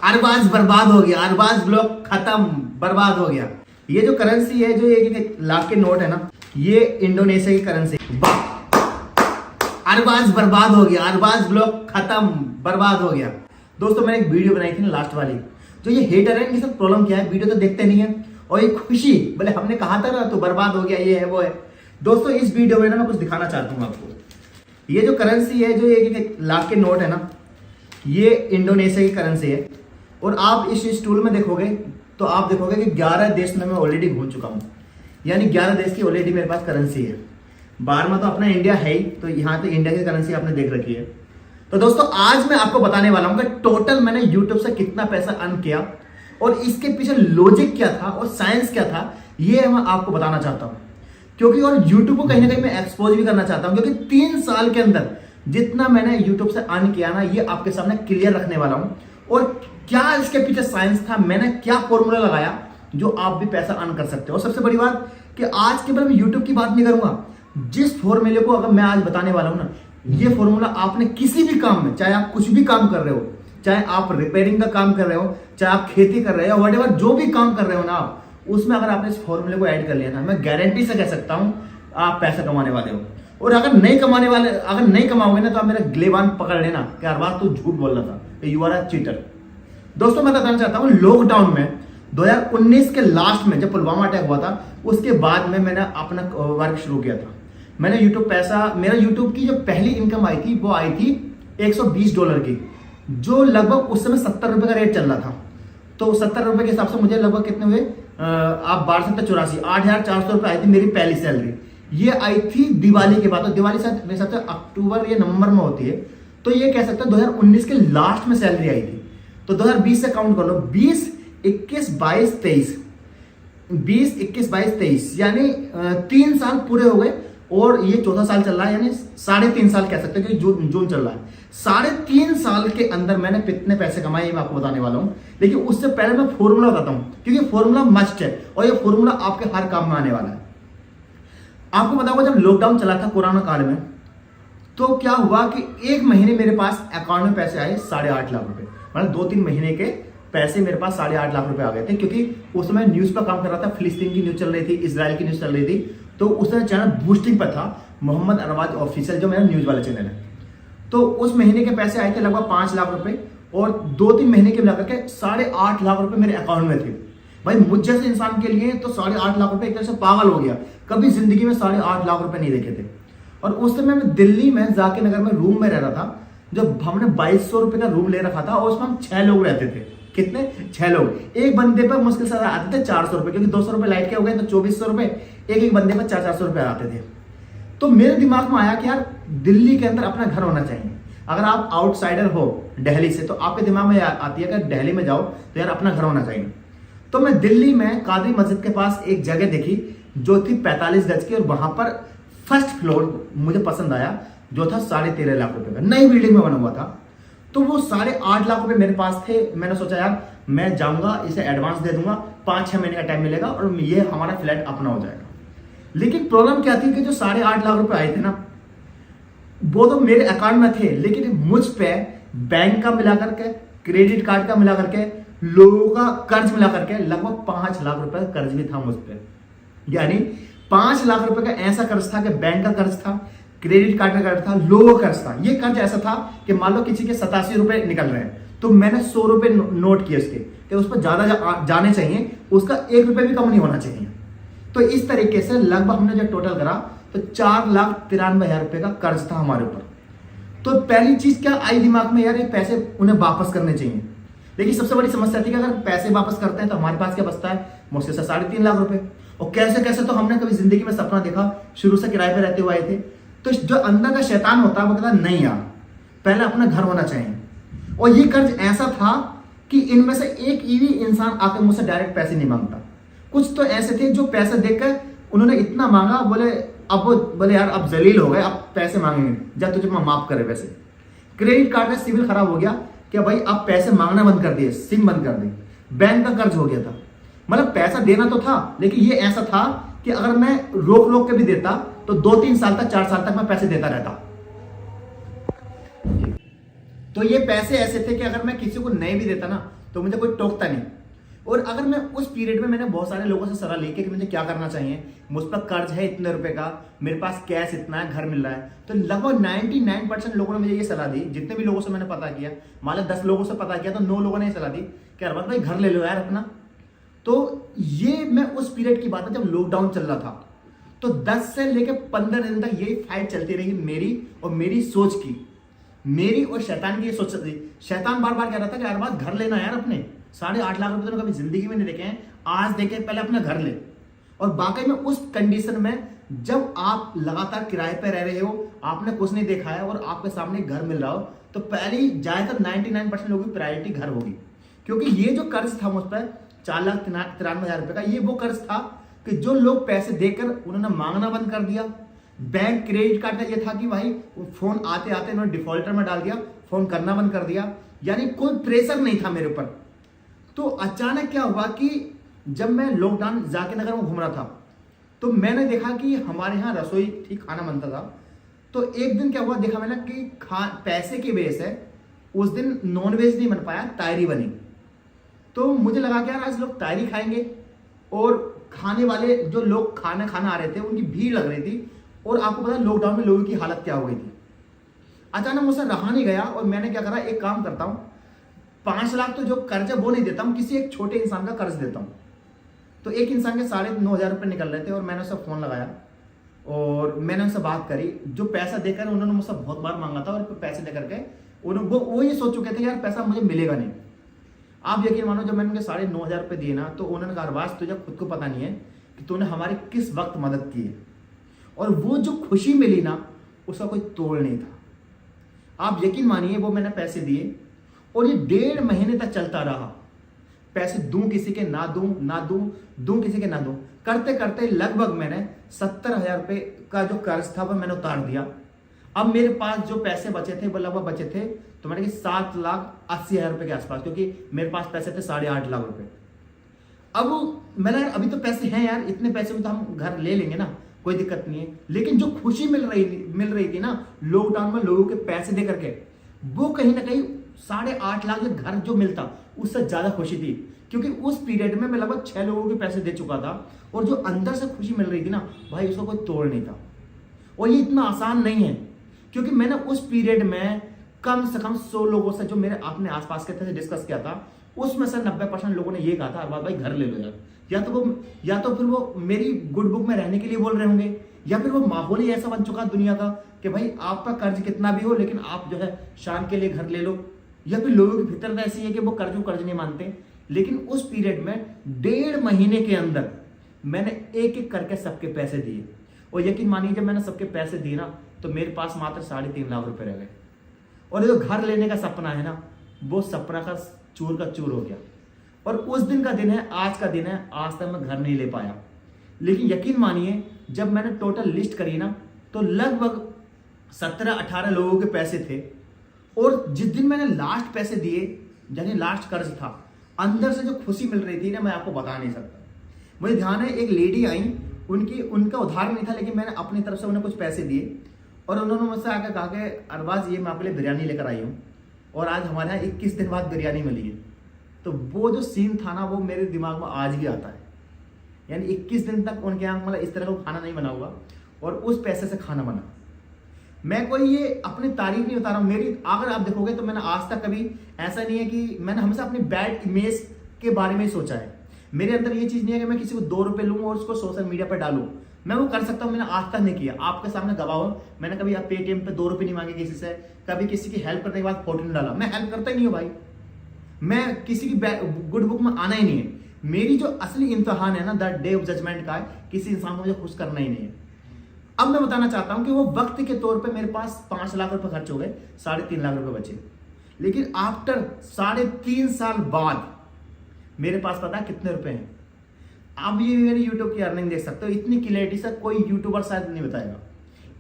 अरबाज बर्बाद हो गया, अरबाज ब्लॉक खत्म, बर्बाद हो गया। ये जो करेंसी है, जो एक लाख के नोट है ना, ये इंडोनेशिया की करेंसी। अरबाज बर्बाद हो गया, अरबाज ब्लॉक खत्म, बर्बाद हो गया। दोस्तों मैंने एक वीडियो बनाई थी ना लास्ट वाली, जो ये हेटर है इनकी सब प्रॉब्लम क्या है, वीडियो तो देखते नहीं है, और ये खुशी बोले हमने कहा था ना तो बर्बाद हो गया, ये है वो है। दोस्तों इस वीडियो में ना मैं कुछ दिखाना चाहता हूँ आपको। ये जो करेंसी है, जो एक लाख के नोट है ना, ये इंडोनेशिया की करेंसी है। और आप इस टूल में देखोगे तो आप देखोगे कि 11 देश में मैं ऑलरेडी घूम चुका हूँ, यानी 11 देश की ऑलरेडी मेरे पास करेंसी है। बाहर में तो अपना इंडिया है ही, तो यहाँ तो इंडिया की करेंसी आपने देख रखी है। तो दोस्तों आज मैं आपको बताने वाला हूँ कि टोटल मैंने यूट्यूब से कितना पैसा अर्न किया और इसके पीछे लॉजिक क्या था और साइंस क्या था, ये मैं आपको बताना चाहता हूँ। क्योंकि और यूट्यूब को कहीं ना कहीं मैं एक्सपोज भी करना चाहता हूँ, क्योंकि 3 साल के अंदर जितना मैंने यूट्यूब से अर्न किया ना, ये आपके सामने क्लियर रखने वाला हूँ। और क्या इसके पीछे साइंस था, मैंने क्या फॉर्मूला लगाया जो आप भी पैसा अर्न कर सकते हो। और सबसे बड़ी बात कि आज केवल मैं यूट्यूब की बात नहीं करूंगा, जिस फॉर्मूले को अगर मैं आज बताने वाला हूं ना, ये फॉर्मूला आपने किसी भी काम में, चाहे आप कुछ भी काम कर रहे हो, चाहे आप रिपेयरिंग का काम कर रहे हो, चाहे आप खेती कर रहे हो, व्हाटएवर जो भी काम कर रहे हो ना आप, उसमें अगर आपने इस फॉर्मूले को ऐड कर लिया ना, मैं गारंटी से कह सकता हूं आप पैसा कमाने वाले हो। और अगर नहीं कमाओगे ना, तो आप मेरा ग्लेबान पकड़ लेना कि हर बार तू झूठ बोल रहा था, यू आर अ चीटर। दोस्तों मैं बताना चाहता हूं, लॉकडाउन में 2019 के लास्ट में जब पुलवामा अटैक हुआ था, उसके बाद में मैंने अपना वर्क शुरू किया था। मैंने मेरा यूट्यूब की जो पहली इनकम आई थी वो आई थी $120 की, जो लगभग उस समय 70 रुपए का रेट चल रहा था। तो 70 रुपए के हिसाब से मुझे लगभग कितने हुए, आप 1284 8,400 रुपए आई थी मेरी पहली सैलरी। ये आई थी दिवाली के बाद, तो दिवाली शायद मेरे हिसाब से अक्टूबर या नवंबर में होती है, तो ये कह सकते हैं 2019 के लास्ट में सैलरी आई थी। तो 2020 से काउंट कर लो, 20, 21, 22, 23, 20, 21, 22, 23, यानी 3 साल पूरे हो गए। और ये चौथा साल चल रहा है, यानी 3.5 साल कह सकते हैं, क्योंकि जून चल रहा है। 3.5 साल के अंदर मैंने कितने पैसे कमाए ये मैं आपको बताने वाला हूं। लेकिन उससे पहले मैं फॉर्मूला बताता हूं, क्योंकि फॉर्मूला मस्ट है और ये फॉर्मूला आपके हर काम में आने वाला है। आपको बताऊंगा, जब लॉकडाउन चला था कोरोना काल में, तो क्या हुआ कि 1 महीने मेरे पास अकाउंट में पैसे आए 8.5 लाख रुपए, मतलब 2-3 महीने के पैसे मेरे पास 8.5 लाख रुपए आ गए थे। क्योंकि उस समय न्यूज पर काम कर रहा था, फिलिस्तीन की न्यूज चल रही थी, इजराइल की न्यूज चल रही थी, तो उस समय चैनल बूस्टिंग पर था, मोहम्मद अरबाज ऑफिशियल जो मेरा न्यूज वाला चैनल है। तो उस महीने के पैसे आए थे लगभग 5 लाख रुपए, और 2-3 महीने के मिलाकर के 8.5 लाख रुपए मेरे अकाउंट में थे। भाई मुझ जैसे इंसान के लिए तो 8.5 लाख रुपए एक तरह से पागल हो गया, कभी जिंदगी में 8.5 लाख रुपए नहीं देखे थे। और उस समय मैं दिल्ली में जाके नगर में रूम में रह रहा था, जब हमने 2200 रुपए का रूम ले रखा था, और उसमें हम 6 लोग रहते थे। कितने? 6 लोग। एक बंदे पर मुश्किल से आते थे 400 रुपए, क्योंकि 200 रुपए लाइट के हो गए तो 2400 रुपए, एक बंदे पर 400 रुपए आते थे। तो मेरे दिमाग में आया कि यार दिल्ली के अंदर अपना घर होना चाहिए। अगर आप आउटसाइडर हो दिल्ली से, तो आपके दिमाग में आती है कि दिल्ली में जाओ तो यार अपना घर होना चाहिए। तो मैं दिल्ली में कादरी मस्जिद के पास एक जगह देखी जो थी 45 गज की, और वहां पर फर्स्ट फ्लोर मुझे पसंद आया, जो था 13.5 लाख रुपए का, नई बिल्डिंग में बना हुआ था। तो वो 8.5 लाख रुपए मेरे पास थे। मैंने सोचा यार मैं जाऊंगा, इसे एडवांस दे दूंगा, 5-6 महीने का टाइम मिलेगा और ये हमारा फ्लैट अपना हो जाएगा। लेकिन प्रॉब्लम क्या थी कि जो 8.5 लाख रुपए आए थे ना, वो तो मेरे अकाउंट में थे, लेकिन मुझ पे बैंक का मिला करके, क्रेडिट कार्ड का मिला करके, लोगों का कर्ज मिला करके लगभग 5 लाख रुपए का कर्ज भी था मुझ पे। यानी 5 लाख रुपए का ऐसा कर्ज था कि बैंक का कर्ज था, क्रेडिट कार्ड का कर्ज था, लोगों का कर्ज था। ये कर्ज ऐसा था कि मान लो किसी के 87 रुपए निकल रहे हैं, तो मैंने 100 रुपए नोट किए उसके, कि उस पर ज्यादा जाने चाहिए, उसका 1 रुपए भी कम नहीं होना चाहिए। तो इस तरीके से लगभग हमने जब टोटल करा तो 4,93,000 रुपए का कर्ज था हमारे ऊपर। तो पहली चीज क्या आई दिमाग में, यार ये पैसे उन्हें वापस करने चाहिए। लेकिन सबसे बड़ी समस्या थी कि अगर पैसे वापस करते हैं तो हमारे पास क्या बचता है, मुश्किल से 3.5 लाख रुपए। और कैसे कैसे तो हमने कभी जिंदगी में सपना देखा, शुरू से किराए पे रहते हुए आए थे। तो जो अंदर का शैतान होता है वो कहता नहीं यार पहले अपना घर होना चाहिए। और ये कर्ज ऐसा था कि इनमें से एक भी इंसान आकर मुझसे डायरेक्ट पैसे नहीं मांगता। कुछ तो ऐसे थे जो पैसे देकर उन्होंने इतना मांगा, बोले यार अब जलील हो गए, अब पैसे मांगेंगे, जब तुझे माफ करे पैसे। क्रेडिट कार्ड का सिविल खराब हो गया कि भाई अब पैसे मांगना बंद कर दिए, सिम बंद कर दी। बैंक का कर्ज हो गया था, मतलब पैसा देना तो था, लेकिन ये ऐसा था कि अगर मैं रोक के भी देता तो 2-3 साल तक 4 साल तक मैं पैसे देता रहता। तो ये पैसे ऐसे थे कि अगर मैं किसी को नहीं भी देता ना तो मुझे कोई टोकता नहीं। और अगर मैं उस पीरियड में मैंने बहुत सारे लोगों से सलाह ली कि मुझे क्या करना चाहिए, मुझ पर कर्ज है इतने रुपए का, मेरे पास कैश इतना है, घर मिल रहा है, तो लगभग 99% लोगों ने मुझे ये सलाह दी। जितने भी लोगों से मैंने पता किया, मान लो 10 लोगों से पता किया तो 9 लोगों ने ये सलाह दी कि अरबाज भाई घर ले लो यार अपना। तो ये मैं उस पीरियड की बात है जब लॉकडाउन चल रहा था, तो 10 से लेकर 15 दिन तक यही फाइट चलती रही मेरी और मेरी सोच की, मेरी और शैतान की ये सोच थी। शैतान बार बार कह रहा था कि अरबाज घर लेना यार अपने, 8.5 लाख रुपए तो कभी जिंदगी में नहीं देखे हैं, आज देखे, पहले अपना घर ले। और वाकई में उस कंडीशन में जब आप लगातार किराए पे रह रहे हो, आपने कुछ नहीं देखा है और आपके सामने घर मिल रहा हो, तो पहली ज्यादातर 99% लोगों की प्रायोरिटी घर होगी। क्योंकि ये जो कर्ज था मुझ पर 4,93,000 रुपए का, ये वो कर्ज था कि जो लोग पैसे देकर उन्होंने मांगना बंद कर दिया। बैंक क्रेडिट कार्ड का ये था कि भाई फोन आते आते उन्होंने डिफॉल्टर में डाल दिया, फोन करना बंद कर दिया, यानी कोई प्रेशर नहीं था मेरे ऊपर। तो अचानक क्या हुआ कि जब मैं लॉकडाउन जाके नगर में घूम रहा था तो मैंने देखा कि हमारे यहाँ रसोई थी, खाना बनता था। तो एक दिन क्या हुआ, देखा मैंने कि पैसे की वजह से उस दिन नॉनवेज नहीं बन पाया, तायरी बनी। तो मुझे लगा कि यार आज लोग तायरी खाएंगे, और खाने वाले जो लोग खाना आ रहे थे उनकी भीड़ लग रही थी। और आपको पता है लॉकडाउन में लोगों की हालत क्या हो गई थी। अचानक मुझसे रहा नहीं गया और मैंने क्या करा, एक काम करता हूं, 5 लाख तो जो कर्ज है वो नहीं देता हूं, किसी एक छोटे इंसान का कर्ज देता हूं। तो एक इंसान के 9,500 रुपए निकल रहे थे और मैंने उससे फोन लगाया और मैंने उनसे बात करी। जो पैसा देकर उन्होंने मुझसे बहुत बार मांगा था और पैसे देकर के वो ये सोच चुके थे यार पैसा मुझे मिलेगा नहीं। आप यकीन मानो जब मैंने उनके 9,500 रुपए दिए ना, तो उन्होंने कहा अरबाज तुझे खुद को पता नहीं है कि तूने हमारी किस वक्त मदद की है। और वो जो खुशी मिली ना, उसका कोई तोड़ नहीं था। आप यकीन मानिए वो मैंने पैसे दिए और ये 1.5 महीने तक चलता रहा। पैसे दूं किसी के ना दूं किसी के ना दूं, करते करते लगभग मैंने 70,000 रुपए का जो कर्ज था वो मैंने उतार दिया। अब मेरे पास जो पैसे बचे थे वो लगभग बचे थे तो मैंने 7,80,000 रुपए के आसपास, क्योंकि मेरे पास पैसे थे 8.5 लाख रुपए। अब मैंने अभी तो पैसे हैं यार, इतने पैसे में तो हम घर ले लेंगे ना, कोई दिक्कत नहीं है। लेकिन जो खुशी मिल रही थी ना लॉकडाउन में लोगों के पैसे दे करके, वो कहीं ना कहीं 8.5 लाख घर जो मिलता उससे ज्यादा खुशी थी। क्योंकि उस पीरियड में मैं लगभग 6 लोगों के पैसे दे चुका था और जो अंदर से खुशी मिल रही थी ना भाई, उसको कोई तोड़ नहीं था। और ये इतना आसान नहीं है, क्योंकि मैंने उस पीरियड में कम से कम 100 लोगों से जो मेरे अपने आसपास के थे डिस्कस किया था, उसमें से 90% लोगों ने ये कहा था अरबाज भाई घर ले लो यार। या तो फिर वो मेरी गुड बुक में रहने के लिए बोल रहे होंगे, या फिर वो माहौल ही ऐसा बन चुका दुनिया का कि भाई आपका कर्ज कितना भी हो लेकिन आप जो है शान के लिए घर ले लो। या फिर लोगों की फितरत ऐसी है कि वो कर्ज नहीं मानते। लेकिन उस पीरियड में 1.5 महीने के अंदर मैंने एक एक करके सबके पैसे दिए। और यकीन मानिए जब मैंने सबके पैसे दिए ना, तो मेरे पास मात्र 3.5 लाख रुपए रह गए। और जो घर लेने का सपना है ना, वो सपना का चूर हो गया। और उस दिन का दिन है, आज का दिन है, आज तक मैं घर नहीं ले पाया। लेकिन यकीन मानिए जब मैंने टोटल लिस्ट करी ना, तो लगभग 17-18 लोगों के पैसे थे। और जिस दिन मैंने लास्ट पैसे दिए, यानी लास्ट कर्ज था, अंदर से जो खुशी मिल रही थी ना, मैं आपको बता नहीं सकता। मुझे ध्यान है एक लेडी आई, उनका उधार नहीं था, लेकिन मैंने अपनी तरफ से उन्हें कुछ पैसे दिए और उन्होंने मुझसे आकर कहा कि अरबाज ये मैं आपके लिए बिरयानी लेकर आई हूँ, और आज हमारे यहाँ 21 दिन बाद बिरयानी मिली है। तो वो जो सीन था ना, वो मेरे दिमाग में आज भी आता है। यानी 21 दिन तक उनके यहाँ मतलब इस तरह का खाना नहीं बना हुआ और उस पैसे से खाना बना। मैं कोई ये अपनी तारीफ नहीं बता रहा हूँ, मेरी अगर आप देखोगे तो मैंने आज तक कभी ऐसा नहीं है कि मैंने हमेशा अपनी बैड इमेज के बारे में ही सोचा है। मेरे अंदर ये चीज नहीं है कि मैं किसी को 2 रुपए लूँ और उसको सोशल मीडिया पर डालूं। मैं वो कर सकता हूँ, मैंने आज तक नहीं किया। आपके सामने गवाह हो, मैंने कभी आप पेटीएम पे 2 रुपए नहीं मांगे किसी से, कभी किसी की हेल्प करने के बाद फोटो नहीं डाला। मैं हेल्प करता ही नहीं हूँ भाई, मैं किसी की गुड बुक में आना ही नहीं है। मेरी जो असली इम्तिहान है ना, द डे ऑफ जजमेंट का है, किसी इंसान को मुझे खुश करना ही नहीं है। अब मैं बताना चाहता हूं कि वो वक्त के तौर पे मेरे पास 5 लाख रुपए खर्च हो गए, 3.5 लाख रुपए बचे। लेकिन आफ्टर 3.5 साल बाद मेरे पास पता है कितने रुपए हैं। आप ये मेरी यूट्यूब की अर्निंग देख सकते हो, इतनी क्लियरिटी से कोई यूट्यूबर शायद नहीं बताएगा।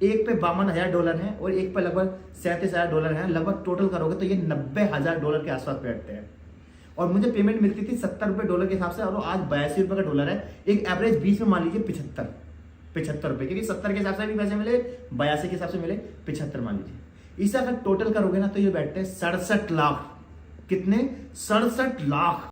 एक पे $52,000 है और एक पे लगभग $37,000 है। लगभग टोटल करोगे तो ये $90,000 के आसपास बैठते हैं। और मुझे पेमेंट मिलती थी $70 के हिसाब से, और आज $82 का डॉलर है। एक एवरेज 20 में मान लीजिए 75 रुपए, क्योंकि 70 के हिसाब से भी पैसे मिले, 82 के हिसाब से मिले, 75 मान लीजिए। इसे अगर टोटल करोगे ना तो ये बैठते हैं 67 लाख। कितने? 67 लाख।